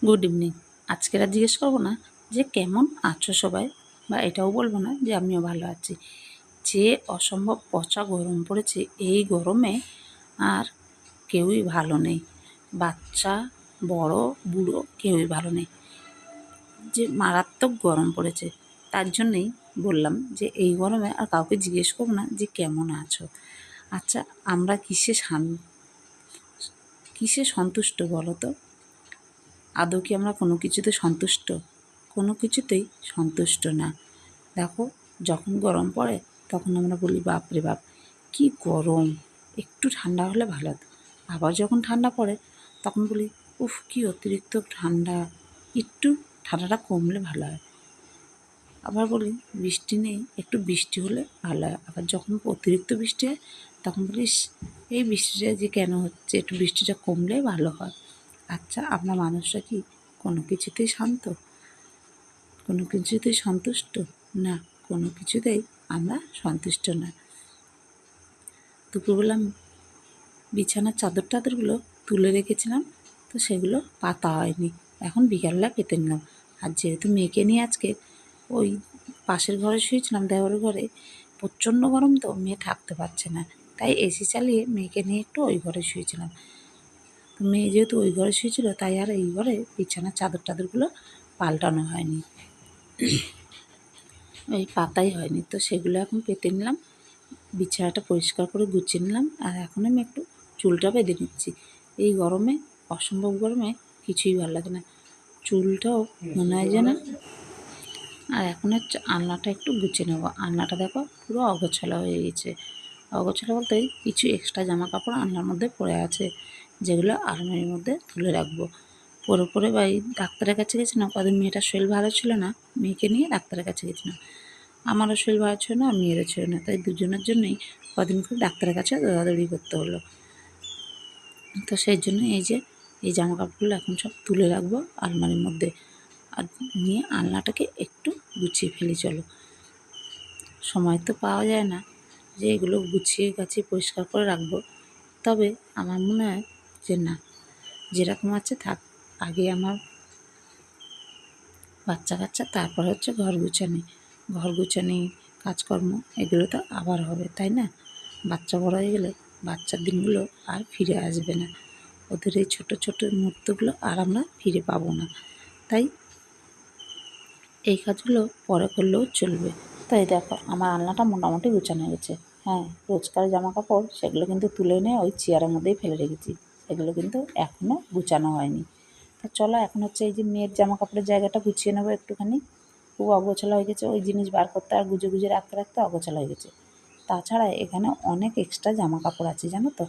Good evening. আজকের আর জিজ্ঞেস করবো না যে কেমন আছো সবাই, বা এটাও বলবো না যে আমিও ভালো আছি। যে অসম্ভব পচা গরম পড়েছে, এই গরমে আর কেউই ভালো নেই। বাচ্চা, বড়, বুড়ো কেউই ভালো নেই। যে মারাত্মক গরম পড়েছে, তার জন্যেই বললাম যে এই গরমে আর কাউকে জিজ্ঞেস করবো না যে কেমন আছো। আচ্ছা, আমরা কিসে সন্তুষ্ট বলো তো? আদৌ কি আমরা কোনো কিছুতে সন্তুষ্ট? কোনো কিছুতেই সন্তুষ্ট না। দেখো, যখন গরম পড়ে তখন আমরা বলি বাপরে বাপ কী গরম, একটু ঠান্ডা হলে ভালো হতো। আবার যখন ঠান্ডা পড়ে তখন বলি উফ কী অতিরিক্ত ঠান্ডা, একটু ঠান্ডাটা কমলে ভালো হয়। আবার বলি বৃষ্টি নেই, একটু বৃষ্টি হলে ভালো হয়। আবার যখন অতিরিক্ত বৃষ্টি হয় তখন বলিস এই বৃষ্টিটা যে কেন হচ্ছে, একটু বৃষ্টিটা কমলে ভালো হয়। আচ্ছা, আমরা মানুষরা কি কোনো কিছুতেই শান্ত? কোনো কিছুতেই সন্তুষ্ট না, কোনো কিছুতেই আমরা সন্তুষ্ট না। দুপুরবেলা বিছানার চাদর টাদরগুলো তুলে রেখেছিলাম, তো সেগুলো পাতা হয়নি, এখন বিকালবেলা পেতে নিলাম। আর যেহেতু মেয়েকে নিয়ে আজকে ওই পাশের ঘরে শুয়েছিলাম, দেওয়ার ঘরে, প্রচণ্ড গরম, তো মেয়ে থাকতে পারছে না, তাই এসি চালিয়ে মেয়েকে নিয়ে একটু ওই ঘরে শুয়েছিলাম। তো মেয়ে যেহেতু ওই ঘরে শুয়েছিল, তাই আর এই ঘরে বিছানার চাদর টাদরগুলো পাল্টানো হয়নি, ওই পাতাই হয়নি। তো সেগুলো এখন পেতে নিলাম, বিছানাটা পরিষ্কার করে গুছিয়ে নিলাম। আর এখন আমি একটু চুলটা বেঁধে নিচ্ছি। এই গরমে, অসম্ভব গরমে কিছুই ভালো লাগে না, চুলটাও মনে হয় যেন। আর এখন হচ্ছে আলনাটা একটু গুছিয়ে নেবো। আলনাটা দেখো পুরো অগোছালো হয়ে গেছে। অগোছালো বলতে কিছু এক্সট্রা জামা কাপড় আলনার মধ্যে পড়ে আছে, যেগুলো আলমারির মধ্যে তুলে রাখবো। পরে বা এই ডাক্তারের কাছে গেছিলাম কদিন, মেয়েটার শরীর ভালো ছিল না, মেয়েকে নিয়ে ডাক্তারের কাছে গেছিলাম। আমারও শরীর ভালো ছিল না, মেয়েরও ছিল না, তাই দুজনের জন্যই কদিন করে ডাক্তারের কাছে দৌড়াদৌড়ি করতে হলো। তো সেই জন্য এই জামা কাপড়গুলো এখন সব তুলে রাখবো আলমারির মধ্যে, আর নিয়ে আলনাটাকে একটু গুছিয়ে ফেলি। চলো, সময় তো পাওয়া যায় না যে এগুলো গুছিয়ে গাছিয়ে পরিষ্কার করে রাখবো। তবে আমার মনে হয় যে না, যেরকম আছে থাক। আগে আমার বাচ্চা কাচ্চা, তারপর হচ্ছে ঘর গুছানি কাজকর্ম, এগুলো তো আবার হবে, তাই না? বাচ্চা বড় হয়ে গেলে বাচ্চার দিনগুলো আর ফিরে আসবে না, ওদের এই ছোটো ছোটো মুহূর্তগুলো আর আমরা ফিরে পাবো না। তাই এই কাজগুলো পরে করলেও চলবে। তাই দেখো, আমার আলনাটা মোটামুটি গুছানো গেছে। হ্যাঁ, রোজকার জামা কাপড় সেগুলো কিন্তু তুলে নিয়ে ওই চেয়ারের মধ্যেই ফেলে রেখেছি, সেগুলো কিন্তু এখনও গুছানো হয়নি। তো চলো, এখন হচ্ছে এই যে মেয়ের জামা কাপড়ের জায়গাটা গুছিয়ে নেবো একটুখানি। খুব অগোছালো হয়ে গেছে, ওই জিনিস বার করতে আর গুজে গুজে রাখতে রাখতে অগোছালো হয়ে গেছে। তাছাড়া এখানে অনেক এক্সট্রা জামা কাপড় আছে জানো তো।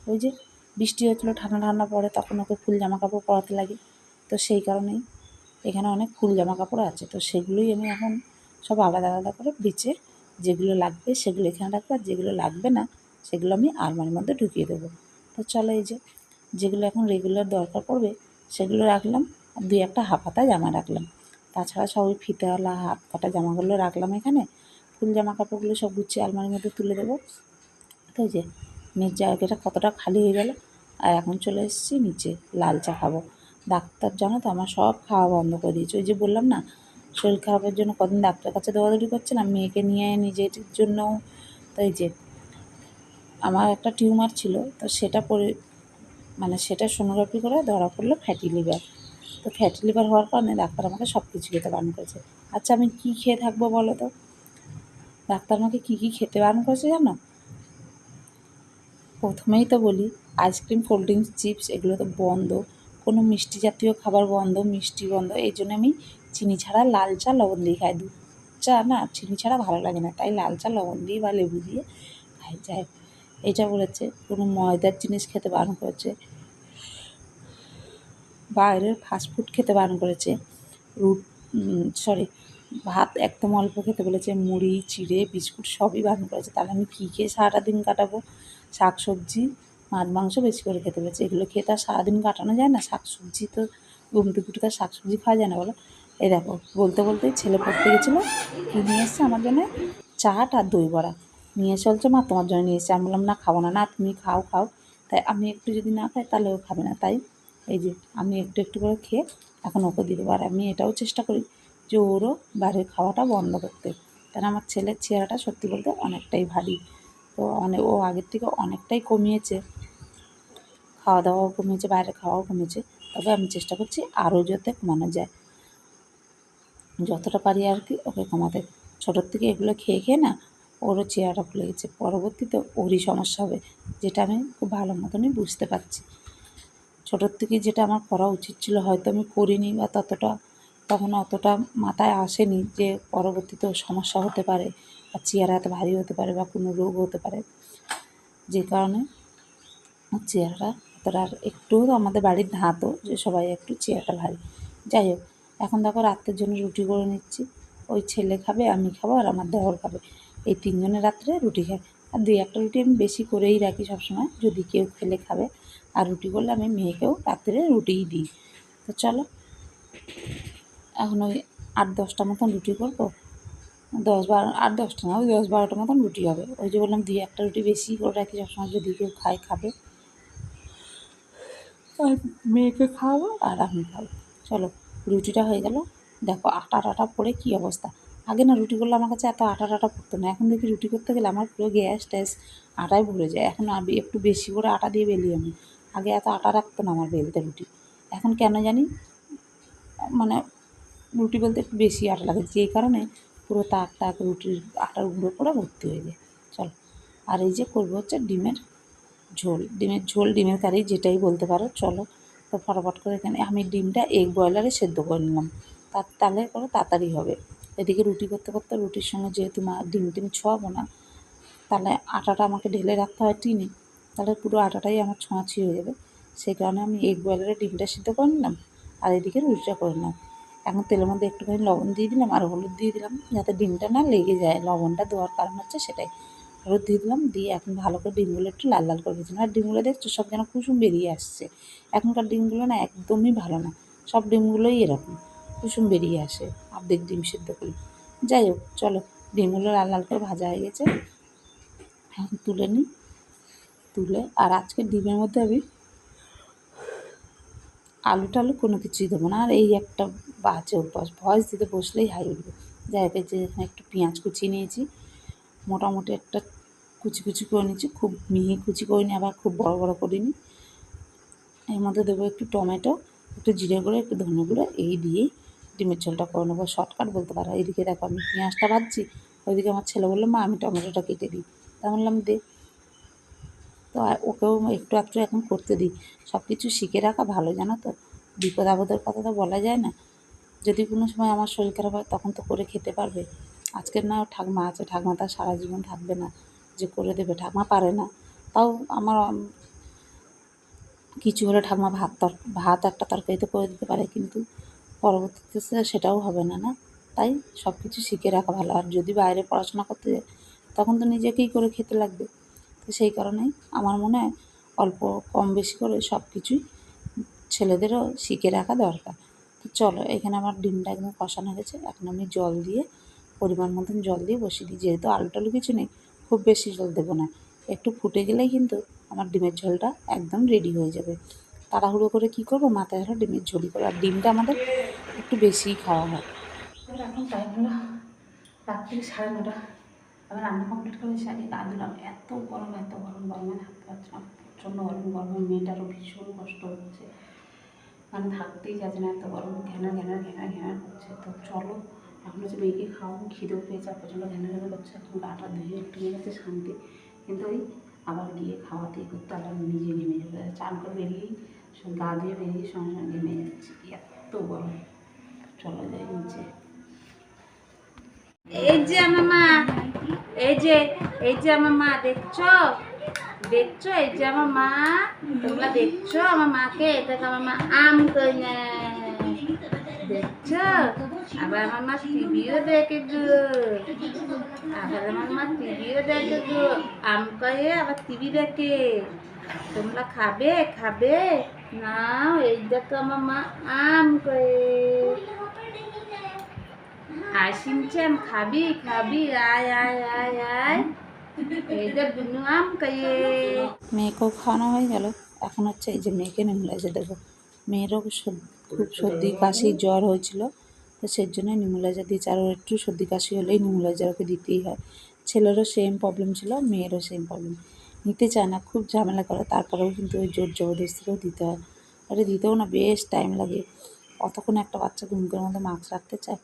ওই যে বৃষ্টি হচ্ছিলো, ঠান্ডা ঠান্ডা পড়ে, তখন ওকে ফুল জামা কাপড় পরাতে লাগে, তো সেই কারণেই এখানে অনেক ফুল জামা কাপড় আছে। তো সেগুলোই আমি এখন সব আলাদা আলাদা করে বেছে, যেগুলো লাগবে সেগুলো এখানে রাখবো, আর যেগুলো লাগবে না সেগুলো আমি আলমারির মধ্যে ঢুকিয়ে দেবো। তো চলো, এই যে যেগুলো এখন রেগুলার দরকার পড়বে সেগুলো রাখলাম, আর দুই একটা হাফ হাতা জামা রাখলাম। তাছাড়া সব ওই ফিতেওয়ালা হাত কাটা জামাগুলো রাখলাম এখানে। ফুল জামা কাপড়গুলো সব গুছিয়ে আলমারির মধ্যে তুলে দেবো। তো ওই যে মেয়ের জায়গাটা কতটা খালি হয়ে গেল। আর এখন চলে এসেছি নিচে, লাল চা খাবো। ডাক্তার জানো তো আমার সব খাওয়া বন্ধ করে দিয়েছে। ওই যে বললাম না, শরীর খারাপের জন্য কদিন ডাক্তারের কাছে দৌড়াদৌড়ি করছিলাম, মেয়েকে নিয়ে নিজের জন্যও। তো এই যে আমার একটা টিউমার ছিল, তো সেটা সোনোগ্রাফি করে ধরা পড়লো ফ্যাটি লিভার। তো ফ্যাটি লিভার হওয়ার কারণে ডাক্তার আমাকে সব কিছু খেতে বারণ করেছে। আচ্ছা, আমি কী খেয়ে থাকবো বলো তো? ডাক্তার আমাকে কী খেতে বারণ করেছে জানো? প্রথমেই তো বলি, আইসক্রিম, কোল্ড ড্রিঙ্কস, চিপস এগুলো তো বন্ধ, কোনো মিষ্টি জাতীয় খাবার বন্ধ, মিষ্টি বন্ধ। এই জন্য আমি চিনি ছাড়া লাল চা লবণ দিয়ে খাই। দুধ চা না, চিনি ছাড়া ভালো লাগে না, তাই লাল চা লবণ দিয়ে বা লেবু দিয়ে খাই। যাই, এটা বলেছে। কোনো ময়দার জিনিস খেতে বারণ করেছে, বাইরের ফাস্টফুড খেতে বারণ করেছে, সরি, ভাত একদম অল্প খেতে বলেছে, মুড়ি, চিড়ে, বিস্কুট সবই বারণ করেছে। তাহলে আমি কী খেয়ে সারাটা দিন কাটাবো? শাক সবজি, মাছ মাংস বেশি করে খেতে বলেছে। এগুলো খেয়ে তো আর সারাদিন কাটানো যায় না। শাক সবজি তো ঘুম থেকে উঠে তো আর শাক সবজি খাওয়া যায় না বলো। এই দেখো, বলতে বলতেই ছেলে পড়তে গেছিলো, কী নিয়ে এসছে আমার জন্যে? চাট আর দই বড়া নিয়ে এসে বলছে মা তোমার জন্য নিয়ে এসেছি। আমি বললাম না, খাবো না। না, তুমি খাও খাও। তাই আমি একটু যদি না খাই তাহলে ও খাবে না। তাই এই যে আমি একটু একটু করে খেয়ে এখন ওকে দিয়ে দেবো। আর আমি এটাও চেষ্টা করি যে ওরও বাইরের খাওয়াটা বন্ধ করতে, কারণ আমার ছেলের চেহারাটা সত্যি বলতে অনেকটাই ভারী। তো ও আগের থেকে অনেকটাই কমিয়েছে, খাওয়া দাওয়াও কমিয়েছে, বাইরে খাওয়াও কমিয়েছে। তবে আমি চেষ্টা করছি আরও যাতে কমানো যায়, যতটা পারি আর কি ওকে কমাতে। ছোটোর থেকে এগুলো খেয়ে খেয়ে না ওরও চেহারা ফুলে গেছে, পরবর্তীতে ওরই সমস্যা হবে, যেটা আমি খুব ভালো মতনই বুঝতে পারছি। ছোটোর থেকে যেটা আমার করা উচিত ছিল হয়তো আমি করিনি, বা তখন অতটা মাথায় আসেনি যে পরবর্তীতে সমস্যা হতে পারে, বা চেহারা এত ভারী হতে পারে, বা কোনো রোগ হতে পারে, যে কারণে চেহারাটা এতটা। আর একটুও তো আমাদের বাড়ির ধাতও যে সবাই একটু চেহারাটা ভারী। যাই হোক, এখন দেখো রাত্রের জন্য রুটি করে নিচ্ছি। ওই ছেলে খাবে, আমি খাবো, আর আমার দেওর খাবে। এই তিনজনের রাত্রে রুটি খায়। আর দুই একটা রুটি আমি বেশি করেই রাখি সবসময়, যদি কেউ খেলে খাবে। আর রুটি করলে আমি মেয়েকেও রাত্রে রুটিই দিই। তো চলো, এখন ওই 8-10টা মতন রুটি করবো। 8-10টা না, ওই 10-12টা মতন রুটি হবে। ওই যে বললাম দুই একটা রুটি বেশি করে রাখি সবসময়, যদি কেউ খাবে। আর মেয়েকে খাওয়াবো আর আমি খাবো। চলো, রুটিটা হয়ে গেল। দেখো আটা পড়ে কী অবস্থা। আগে না রুটি করলে আমার কাছে এত আটা পড়তো না, এখন দেখি রুটি করতে গেলে আমার পুরো গ্যাস ট্যাস আটায় ভরে যায়। এখন আমি একটু বেশি করে আটা দিয়ে বেলি আমি। আগে এত আটা রাখতো না আমার বেলতে রুটি, এখন কেন জানি মানে রুটি বেলতে একটু বেশি আটা লাগে, যেই কারণে পুরো তাক রুটির আটার গুঁড়ো করে ভর্তি হয়ে যায়। চলো, আর এই যে করবো হচ্ছে ডিমের ঝোল, ডিমের কারি যেটাই বলতে পারো। চলো, তো ফটাফট করে এখানে আমি ডিমটা এগ বয়লারে সেদ্ধ করে নিলাম, তাহলে করে তাড়াতাড়ি হবে। এদিকে রুটি করতে করতে রুটির সঙ্গে যেহেতু ডিম ছোঁয়াবো না, তাহলে আটাটা আমাকে ঢেলে রাখতে হয় টিনে, তাহলে পুরো আটাটাই আমার ছোঁয়াছি হয়ে যাবে। সেই কারণে আমি এগ বয়লারে ডিমটা সিদ্ধ করে নিলাম, আর এদিকে রুটিটা করে নিলাম। এখন তেলের মধ্যে একটুখানি লবণ দিয়ে দিলাম আর হলুদ দিয়ে দিলাম, যাতে ডিমটা না লেগে যায়। লবণটা দেওয়ার কারণ হচ্ছে সেটাই। হলুদ দিয়ে দিলাম, দিয়ে এখন ভালো করে ডিমগুলো একটু লাল লাল করে ভেজে। আর ডিমগুলো দেখছো সব যেন কুসুম বেরিয়ে আসছে। এখনকার ডিমগুলো না একদমই ভালো না, সব ডিমগুলোই এরকম কুসুম বেরিয়ে আসে অর্ধেক ডিম সিদ্ধ করি। যাই হোক, চলো, ডিমগুলো লাল লাল করে ভাজা হয়ে গেছে, এখন তুলে নিই। আর আজকে ডিমের মধ্যে আমি আলু টালু কোনো কিছুই দেবো না। আর এই একটা বাজে অভ্যাস, ভয়েস দিতে বসলেই হাই উঠবে। যাই হোক, যে এখানে একটু পেঁয়াজ কুচিয়ে নিয়েছি, মোটামুটি একটা কুচি করে নিচ্ছি, খুব মিহি কুচি করিনি, আবার খুব বড় বড় করিনি। এর মধ্যে দেবো একটু টমেটো, একটু জিরে গুঁড়ো, একটু ধনে গুঁড়ো, এই দিয়েই ডিমের ঝোলটা করে নেবো। শর্টকাট বলতে পারো। এইদিকে দেখো আমি পেঁয়াজটা ভাজছি, ওইদিকে আমার ছেলে বললো মা আমি টমেটোটা কেটে দিই, তা বললাম দে। তো ওকেও একটু একটু এখন করতে দিই। সব কিছু শিখে রাখা ভালো, জানো তো, বিপদ আপদের কথা তো বলা যায় না। যদি কোনো সময় আমার শরীর খারাপ হয় তখন তো করে খেতে পারবে। আজকের না ঠাকমা আছে, ঠাকমা তার সারা জীবন থাকবে না যে করে দেবে, ঠাকমা পারে না। তাও আমার কিছু হলে ঠাকমা ভাত একটা তরকারিতে করে দিতে পারে, কিন্তু পরবর্তীতে সেটাও হবে না, না। তাই সব কিছু শিখে রাখা ভালো। আর যদি বাইরে পড়াশোনা করতে যায় তখন তো নিজেকেই করে খেতে লাগবে। তো সেই কারণেই আমার মনে হয় অল্প কম বেশি করে সব কিছুই ছেলেদেরও শিখে রাখা দরকার। তো চলো, এখানে আমার ডিমটা একদম কষানো হয়ে গেছে, এখন আমি জল দিয়ে পরিমাণ মতন জল দিয়ে বসিয়ে দিই। যেহেতু আলু টালু কিছু নেই, খুব বেশি জল দেবো না, একটু ফুটে গেলেই কিন্তু আমার ডিমের ঝোলটা একদম রেডি হয়ে যাবে। তাড়াহুড়ো করে কী করবো, মাথায় হলো ডিমের ঝোলই করবো। আর ডিমটা আমাদের একটু বেশিই খাওয়া হয়। এখন টাইম হলো রাত্রি 9:30। আমি রান্না কমপ্লিট করে এসে গা দিলাম। এত গরম, গরমে থাকতে পারছি না, প্রচণ্ড গরমে মেয়েটারও ভীষণ কষ্ট হচ্ছে, মানে থাকতেই যাচ্ছে না, এত গরম, ঘ্যানার করছে। তো চলো, এখন হচ্ছে মেয়েকে খাওয়াবো, খিদেও পেয়েছে, আর প্রচণ্ড ঘ্যানার করছে। এখন গাটা ধুয়ে একটু নিয়ে গেছে শান্তি, কিন্তু ওই আবার গিয়ে খাওয়াতে করতে আবার নিজে ঘেমে যাবে। চান করে বেরিয়েই গা ধুয়ে বেরিয়ে সঙ্গে সঙ্গে ঘেমে যাচ্ছে, এত গরম। চলো যাই নিচে। এই যে আমার মা, এই যে আমার মা, দেখছো, এই যে আমার মা, তোমরা দেখছো আমার মাকে, এটা তো আমার মা আম করে দেখছো। আবার আমার মা টিভিও দেখে গো, আম করে আবার টিভি দেখে। তোমরা খাবে নাও, এই দেখো আমার মা আম করে। আয় সিনচান, খাবি আয় এই যে বুনু আম খাইয়ে। মেয়েকেও খাওয়ানো হয়ে গেল, এখন হচ্ছে এই যে মেয়েকে নেমলাইজে দেবো। মেয়েরও খুব সর্দি কাশি জ্বর হয়েছিল, তো সেই জন্য নিমুলাইজার দিয়েছে। আর ওর একটু সর্দি কাশি হলেই নিমুলাইজার ওকে দিতেই হয়। ছেলেরও সেম প্রবলেম ছিল, মেয়েরও সেম প্রবলেম। নিতে চায় না, খুব ঝামেলা করে, তারপরেও কিন্তু ওই জোর জবরদস্তিতেও দিতে হয়। আরে দিতেও না, বেশ টাইম লাগে। অতক্ষণ একটা বাচ্চা ঘুমকের মধ্যে মাস্ক রাখতে চায়।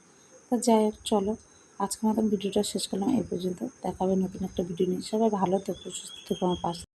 তা যাই হোক, চলো আজকের মতন ভিডিওটা শেষ করলাম এই পর্যন্ত। দেখা হবে নতুন একটা ভিডিও নিয়ে। সবাই ভালো থেকো, সুস্থ থেকো, আমার পাশে